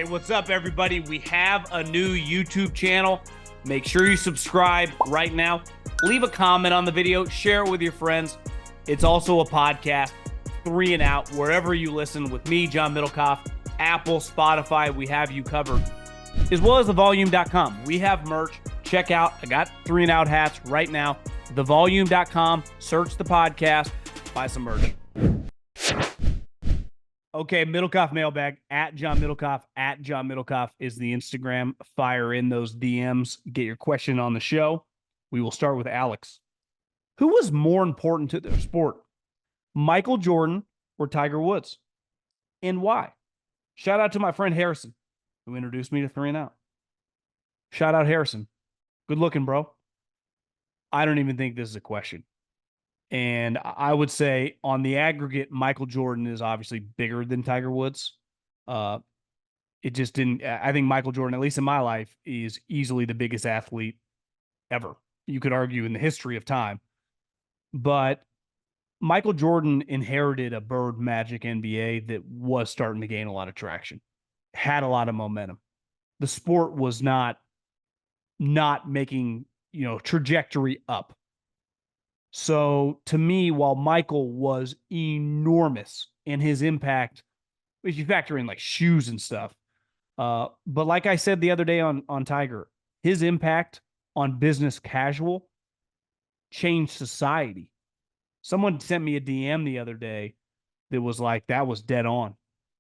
Hey, what's up, everybody? We have a new YouTube channel. Make sure you subscribe right now. Leave a comment on the video. Share it with your friends. It's also a podcast, 3 and Out, wherever you listen with me, John Middlekauff, Apple, Spotify. We have you covered, as well as thevolume.com. We have merch. Check out. I got 3 and Out hats right now. Thevolume.com. Search the podcast. Buy some merch. Okay, Middlekauff mailbag at John Middlekauff. At John Middlekauff is the Instagram. Fire in those DMs. Get your question on the show. We will start with Alex. Who was more important to their sport, Michael Jordan or Tiger Woods? And why? Shout out to my friend Harrison, who introduced me to 3 and Out. Shout out Harrison. Good looking, bro. I don't even think this is a question. And I would say on the aggregate, Michael Jordan is obviously bigger than Tiger Woods. It just didn't. I think Michael Jordan, at least in my life, is easily the biggest athlete ever. You could argue in the history of time. But Michael Jordan inherited a bird magic NBA that was starting to gain a lot of traction, had a lot of momentum. The sport was not making, trajectory up. So to me, while Michael was enormous in his impact, if you factor in like shoes and stuff, but like I said the other day on Tiger, his impact on business casual changed society. Someone sent me a DM the other day that was like, that was dead on.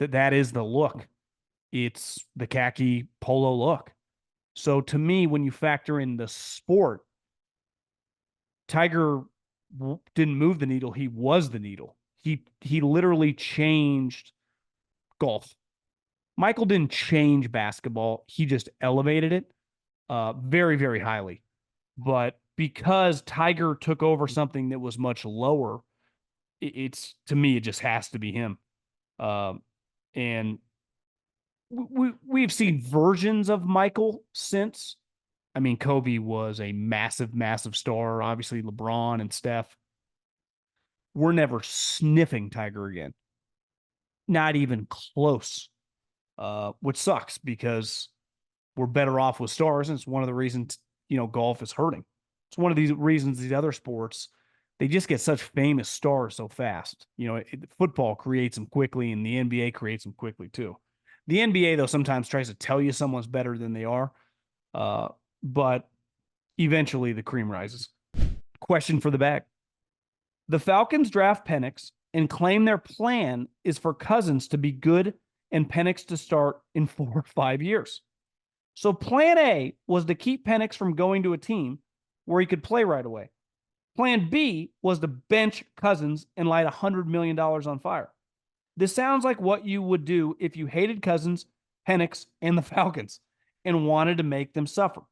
That is the look. It's the khaki polo look. So to me, when you factor in the sport, Tiger didn't move the needle. He was the needle. He literally changed golf. Michael didn't change basketball. He just elevated it very, very highly. But because Tiger took over something that was much lower, it's to me, it just has to be him. And we've seen versions of Michael since. I mean, Kobe was a massive, massive star. Obviously, LeBron and Steph. We're never sniffing Tiger again. Not even close, which sucks because we're better off with stars. And it's one of the reasons, golf is hurting. It's one of these reasons these other sports, they just get such famous stars so fast. Football creates them quickly, and the NBA creates them quickly too. The NBA, though, sometimes tries to tell you someone's better than they are. But eventually the cream rises. Question for the bag. The Falcons draft Penix and claim their plan is for Cousins to be good and Penix to start in 4 or 5 years. So plan A was to keep Penix from going to a team where he could play right away. Plan B was to bench Cousins and light $100 million on fire. This sounds like what you would do if you hated Cousins, Penix, and the Falcons and wanted to make them suffer.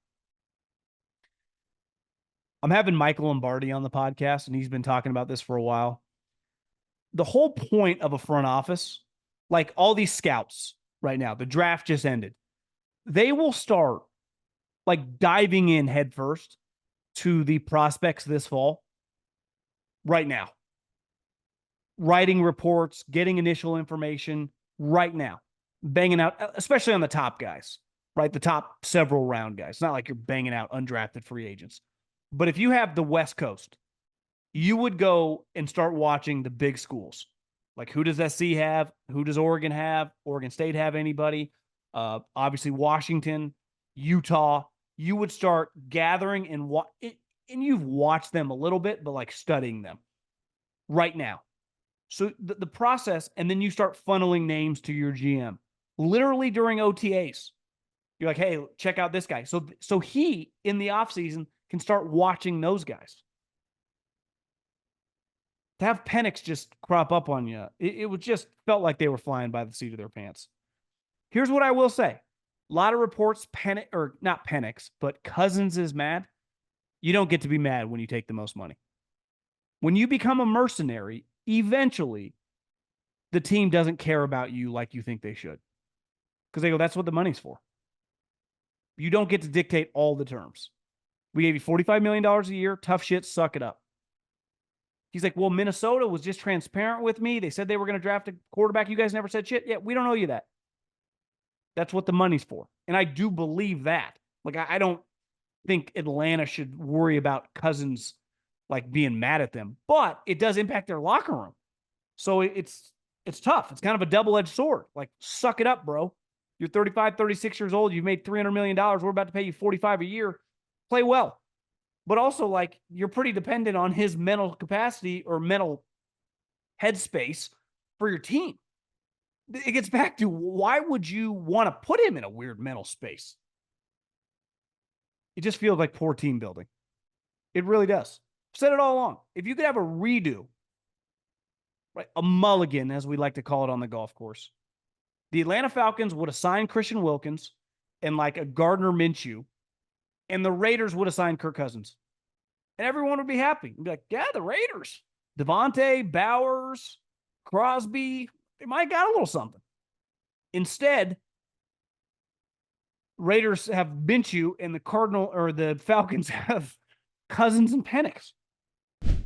I'm having Michael Lombardi on the podcast, and he's been talking about this for a while. The whole point of a front office, like all these scouts right now, the draft just ended. They will start like diving in headfirst to the prospects this fall right now. Writing reports, getting initial information right now. Banging out, especially on the top guys, right? The top several round guys. It's not like you're banging out undrafted free agents. But if you have the West Coast, you would go and start watching the big schools. Like, who does SC have? Who does Oregon have? Oregon State have anybody? Obviously, Washington, Utah. You would start gathering and you've watched them a little bit, but like studying them right now. So the process, and then you start funneling names to your GM. Literally during OTAs. You're like, hey, check out this guy. So he, in the offseason, can start watching those guys. To have Penix just crop up on you, it would just felt like they were flying by the seat of their pants. Here's what I will say. A lot of reports, not Penix, but Cousins is mad. You don't get to be mad when you take the most money. When you become a mercenary, eventually the team doesn't care about you like you think they should. Because they go, that's what the money's for. You don't get to dictate all the terms. We gave you $45 million a year. Tough shit. Suck it up. He's like, well, Minnesota was just transparent with me. They said they were going to draft a quarterback. You guys never said shit. Yeah, we don't owe you that. That's what the money's for. And I do believe that. Like, I don't think Atlanta should worry about Cousins like being mad at them, but it does impact their locker room. So it's tough. It's kind of a double-edged sword. Like, suck it up, bro. You're 35, 36 years old. You've made $300 million. We're about to pay you 45 a year. Play well. But also, like, you're pretty dependent on his mental capacity or mental headspace for your team. It gets back to, why would you want to put him in a weird mental space? It just feels like poor team building. It really does. I've said it all along. If you could have a redo, right, a mulligan, as we like to call it on the golf course, the Atlanta Falcons would have signed Christian Wilkins and like a Gardner Minshew, and the Raiders would have signed Kirk Cousins. And everyone would be happy. Be like, yeah, the Raiders. Devontae, Bowers, Crosby, they might got a little something. Instead, Raiders have Minshew and the Falcons have Cousins and Penix.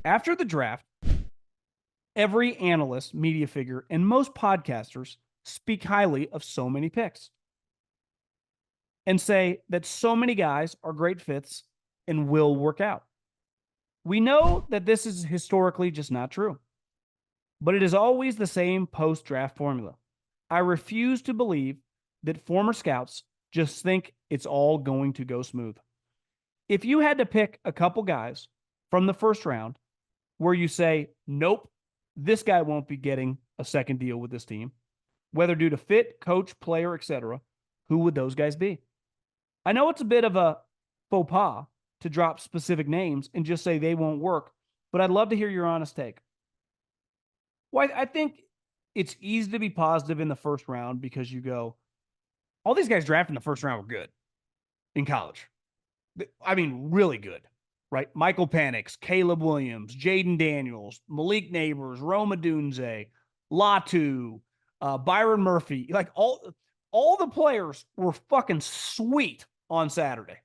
After the draft, every analyst, media figure, and most podcasters speak highly of so many picks and say that so many guys are great fits and will work out. We know that this is historically just not true, but it is always the same post-draft formula. I refuse to believe that former scouts just think it's all going to go smooth. If you had to pick a couple guys from the first round where you say, nope, this guy won't be getting a second deal with this team, whether due to fit, coach, player, etc., who would those guys be? I know it's a bit of a faux pas to drop specific names and just say they won't work, but I'd love to hear your honest take. Well, I think it's easy to be positive in the first round because you go, all these guys drafted in the first round were good in college. I mean, really good, right? Michael Penix, Caleb Williams, Jaden Daniels, Malik Neighbors, Rome Odunze, Latu, Byron Murphy. Like, all the players were fucking sweet on Saturday.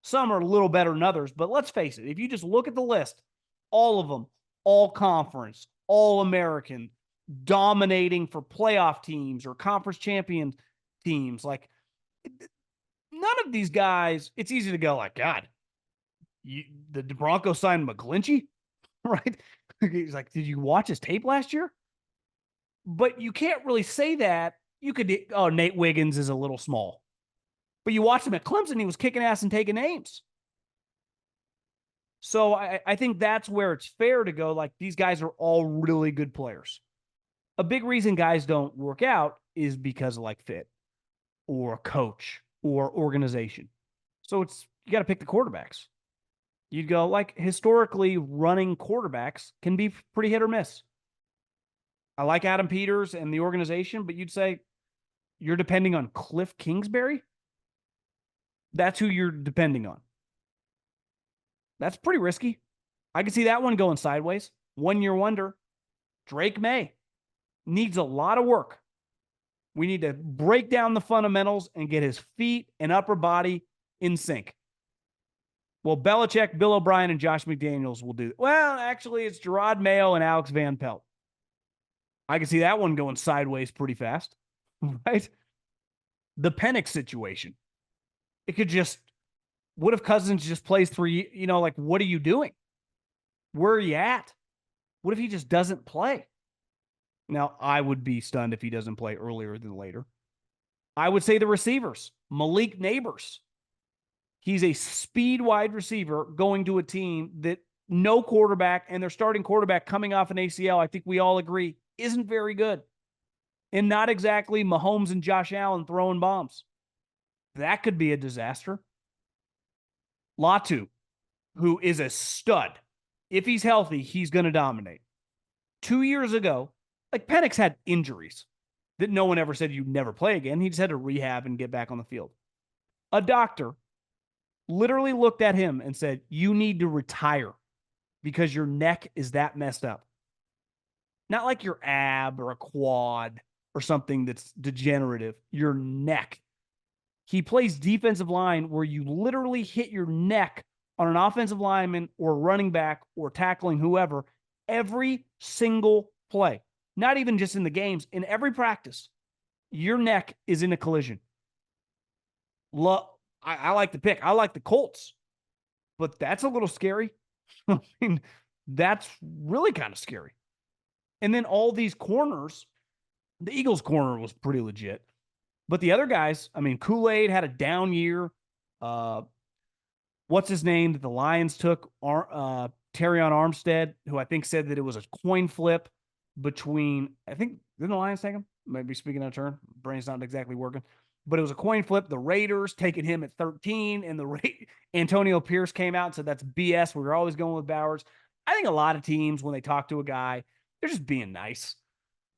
Some are a little better than others, but let's face it. If you just look at the list, all of them, all conference, all American, dominating for playoff teams or conference champion teams. Like, none of these guys, it's easy to go like, God, the Broncos signed McGlinchey, right? He's like, did you watch his tape last year? But you can't really say that. You could, Nate Wiggins is a little small. But you watched him at Clemson, he was kicking ass and taking names. So I think that's where it's fair to go, like, these guys are all really good players. A big reason guys don't work out is because of, like, fit or coach or organization. So you got to pick the quarterbacks. You'd go, like, historically running quarterbacks can be pretty hit or miss. I like Adam Peters and the organization, but you'd say you're depending on Cliff Kingsbury? That's who you're depending on. That's pretty risky. I can see that one going sideways. 1 year wonder. Drake May needs a lot of work. We need to break down the fundamentals and get his feet and upper body in sync. Well, Belichick, Bill O'Brien, and Josh McDaniels will do that. Well, actually, it's Gerard Mayo and Alex Van Pelt. I can see that one going sideways pretty fast, right? The Penix situation. It could just, what if Cousins just plays 3, like, what are you doing? Where are you at? What if he just doesn't play? Now, I would be stunned if he doesn't play earlier than later. I would say the receivers, Malik Neighbors. He's a speed wide receiver going to a team that no quarterback, and their starting quarterback coming off an ACL, I think we all agree, isn't very good. And not exactly Mahomes and Josh Allen throwing bombs. That could be a disaster. Latu, who is a stud. If he's healthy, he's going to dominate. 2 years ago, like, Penix had injuries that no one ever said you'd never play again. He just had to rehab and get back on the field. A doctor literally looked at him and said, you need to retire because your neck is that messed up. Not like your ab or a quad or something that's degenerative. Your neck. He plays defensive line where you literally hit your neck on an offensive lineman or running back or tackling whoever every single play. Not even just in the games, in every practice. Your neck is in a collision. I like the pick. I like the Colts, but that's a little scary. I mean, that's really kind of scary. And then all these corners, the Eagles corner was pretty legit. But the other guys, I mean, Kool-Aid had a down year. What's his name that the Lions took? Terrion Armstead, who I think said that it was a coin flip between, I think, didn't the Lions take him? Maybe speaking out of turn. Brain's not exactly working. But it was a coin flip. The Raiders taking him at 13, and Antonio Pierce came out and said that's BS. We were always going with Bowers. I think a lot of teams, when they talk to a guy, they're just being nice.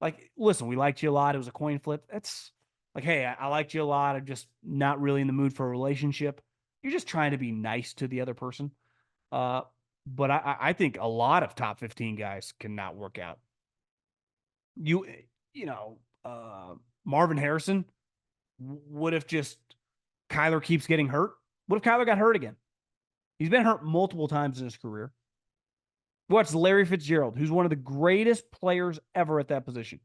Like, listen, we liked you a lot. It was a coin flip. That's like, hey, I liked you a lot. I'm just not really in the mood for a relationship. You're just trying to be nice to the other person. But I think a lot of top 15 guys cannot work out. You know, Marvin Harrison, what if just Kyler keeps getting hurt? What if Kyler got hurt again? He's been hurt multiple times in his career. Watch Larry Fitzgerald, who's one of the greatest players ever at that position.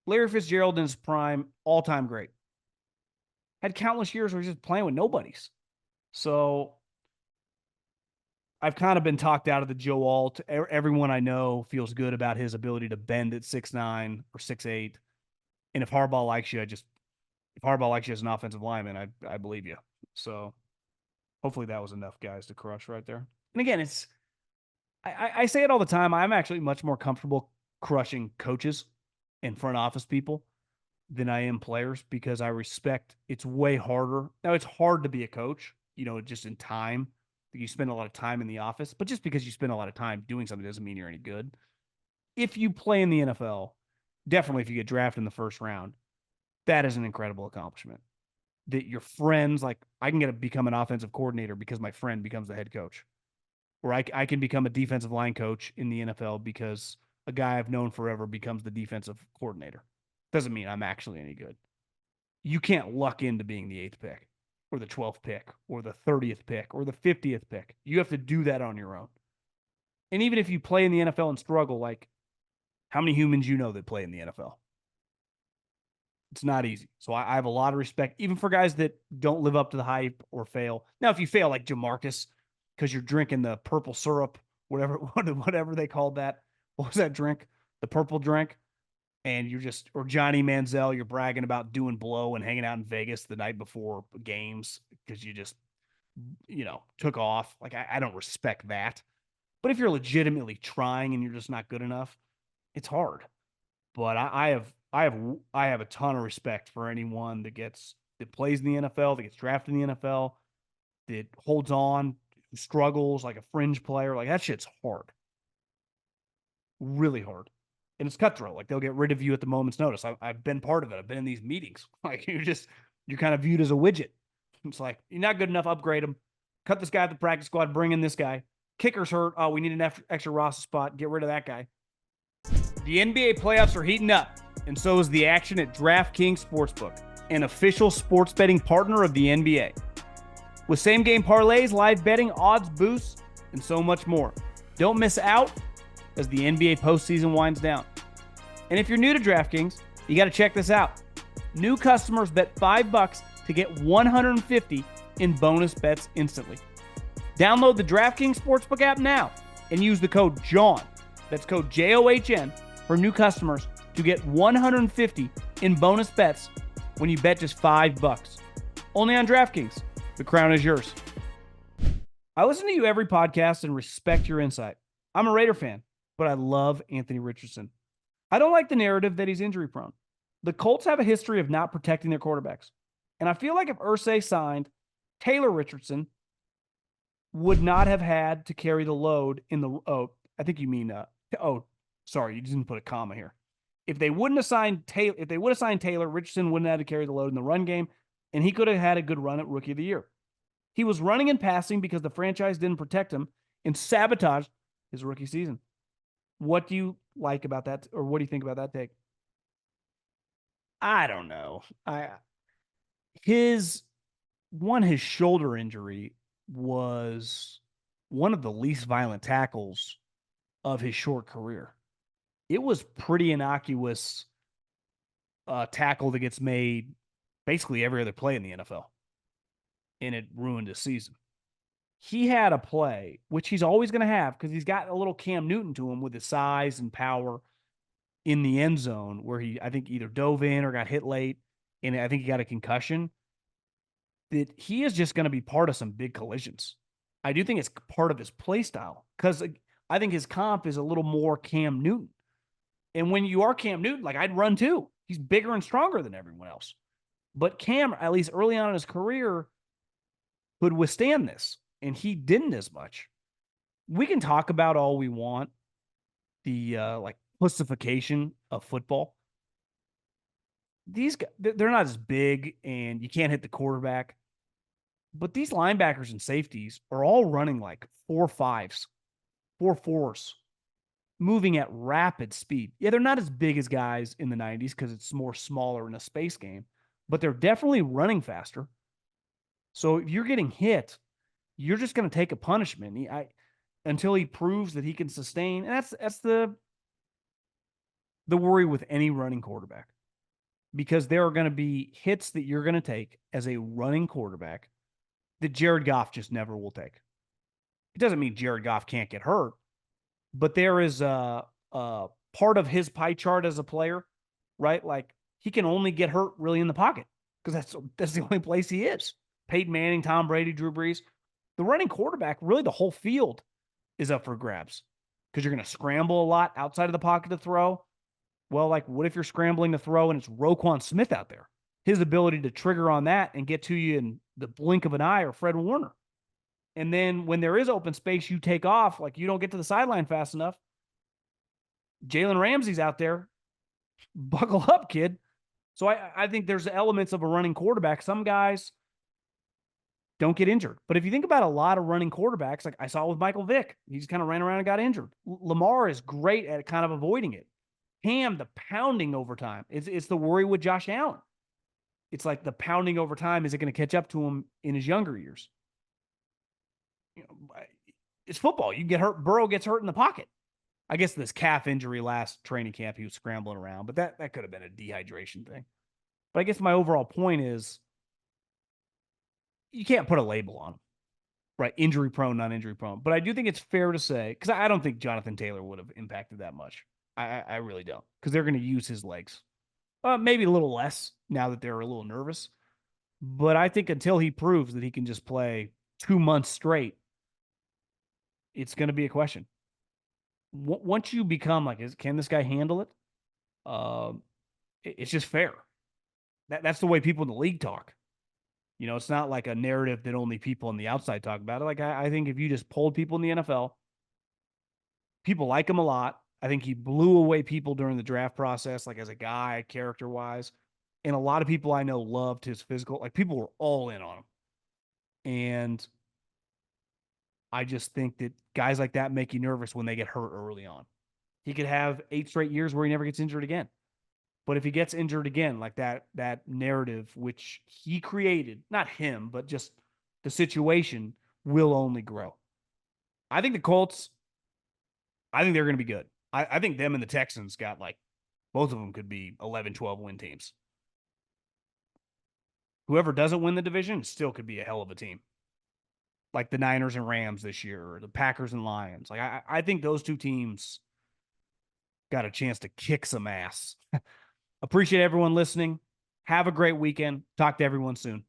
Larry Fitzgerald in his prime, all-time great. Had countless years where he's just playing with nobodies. So I've kind of been talked out of the Joe Alt. Everyone I know feels good about his ability to bend at 6'9" or 6'8". And if Harbaugh likes you, if Harbaugh likes you as an offensive lineman, I believe you. So hopefully that was enough guys to crush right there. And again, I say it all the time. I'm actually much more comfortable crushing coaches and front office people than I am players because I respect it's way harder. Now, it's hard to be a coach, just in time. You spend a lot of time in the office, but just because you spend a lot of time doing something doesn't mean you're any good. If you play in the NFL, definitely if you get drafted in the first round, that is an incredible accomplishment. That your friends, like I can become an offensive coordinator because my friend becomes the head coach. Or I can become a defensive line coach in the NFL because a guy I've known forever becomes the defensive coordinator. Doesn't mean I'm actually any good. You can't luck into being the 8th pick or the 12th pick or the 30th pick or the 50th pick. You have to do that on your own. And even if you play in the NFL and struggle, like how many humans that play in the NFL? It's not easy. So I have a lot of respect, even for guys that don't live up to the hype or fail. Now, if you fail like Jamarcus, because you're drinking the purple syrup, whatever they called that. What was that drink? The purple drink. And or Johnny Manziel, you're bragging about doing blow and hanging out in Vegas the night before games because you just, took off. Like, I don't respect that. But if you're legitimately trying and you're just not good enough, it's hard. But I have a ton of respect for anyone that plays in the NFL, that gets drafted in the NFL, that holds on, struggles like a fringe player. Like that shit's hard. Really hard. And it's cutthroat. Like they'll get rid of you at the moment's notice. I've been part of it. I've been in these meetings. Like you're kind of viewed as a widget. It's like, you're not good enough. Upgrade them. Cut this guy at the practice squad. Bring in this guy. Kicker's hurt. Oh, we need an extra roster spot. Get rid of that guy. The NBA playoffs are heating up, and so is the action at DraftKings Sportsbook, an official sports betting partner of the NBA. With same-game parlays, live betting, odds boosts, and so much more. Don't miss out as the NBA postseason winds down. And if you're new to DraftKings, you got to check this out. New customers bet $5 to get $150 in bonus bets instantly. Download the DraftKings Sportsbook app now and use the code JOHN, that's code JOHN, for new customers to get $150 in bonus bets when you bet just $5. Only on DraftKings. The crown is yours. I listen to you every podcast and respect your insight. I'm a Raider fan, but I love Anthony Richardson. I don't like the narrative that he's injury prone. The Colts have a history of not protecting their quarterbacks. And I feel like if Irsay signed, Taylor Richardson would not have had to carry the load in the, I think you mean, sorry, you didn't put a comma here. If they would have signed Taylor, Richardson wouldn't have had to carry the load in the run game, and he could have had a good run at Rookie of the Year. He was running and passing because the franchise didn't protect him and sabotaged his rookie season. What do you like about that, or what do you think about that take? I don't know. His shoulder injury was one of the least violent tackles of his short career. It was pretty innocuous a tackle that gets made basically every other play in the NFL, and it ruined his season. He had a play, which he's always going to have because he's got a little Cam Newton to him with his size and power in the end zone where he, I think, either dove in or got hit late, and I think he got a concussion. That he is just going to be part of some big collisions. I do think it's part of his play style because I think his comp is a little more Cam Newton. And when you are Cam Newton, like I'd run too. He's bigger and stronger than everyone else. But Cam, at least early on in his career, could withstand this, and he didn't as much. We can talk about all we want, the like pussification of football. These guys, they're not as big, and you can't hit the quarterback. But these linebackers and safeties are all running like 4.5s, 4.4s, moving at rapid speed. Yeah, they're not as big as guys in the 90s because it's more smaller in a space game, but they're definitely running faster. So if you're getting hit, you're just going to take a punishment until he proves that he can sustain. And that's the worry with any running quarterback, because there are going to be hits that you're going to take as a running quarterback that Jared Goff just never will take. It doesn't mean Jared Goff can't get hurt, but there is a part of his pie chart as a player, right? Like he can only get hurt really in the pocket because that's the only place he is. Peyton Manning, Tom Brady, Drew Brees. The running quarterback, really the whole field is up for grabs because you're going to scramble a lot outside of the pocket to throw. Well, like what if you're scrambling to throw and it's Roquan Smith out there? His ability to trigger on that and get to you in the blink of an eye, or Fred Warner. And then when there is open space, you take off, like you don't get to the sideline fast enough. Jalen Ramsey's out there. Buckle up, kid. So I think there's elements of a running quarterback. Some guys don't get injured. But if you think about a lot of running quarterbacks, like I saw with Michael Vick, he just kind of ran around and got injured. Lamar is great at kind of avoiding it. Cam, the pounding over time. It's the worry with Josh Allen. It's like the pounding over time. Is it going to catch up to him in his younger years? You know, it's football. You get hurt. Burrow gets hurt in the pocket. I guess this calf injury last training camp, he was scrambling around, but that could have been a dehydration thing. But I guess my overall point is you can't put a label on him, right? Injury prone, non injury prone. But I do think it's fair to say, because I don't think Jonathan Taylor would have impacted that much. I really don't, because they're going to use his legs. Maybe a little less now that they're a little nervous. But I think until he proves that he can just play 2 months straight, it's going to be a question. Once you become like, can this guy handle it? It's just fair. That's the way people in the league talk. You know, it's not like a narrative that only people on the outside talk about it. Like I think if you just polled people in the NFL, people like him a lot. I think he blew away people during the draft process, like as a guy, character-wise. And a lot of people I know loved his physical. Like people were all in on him. And I just think that guys like that make you nervous when they get hurt early on. He could have 8 straight years where he never gets injured again. But if he gets injured again, like that narrative, which he created, not him, but just the situation, will only grow. I think the Colts, I think they're going to be good. I think them and the Texans got like, both of them could be 11, 12 win teams. Whoever doesn't win the division still could be a hell of a team. Like the Niners and Rams this year, or the Packers and Lions. Like I think those two teams got a chance to kick some ass. Appreciate everyone listening. Have a great weekend. Talk to everyone soon.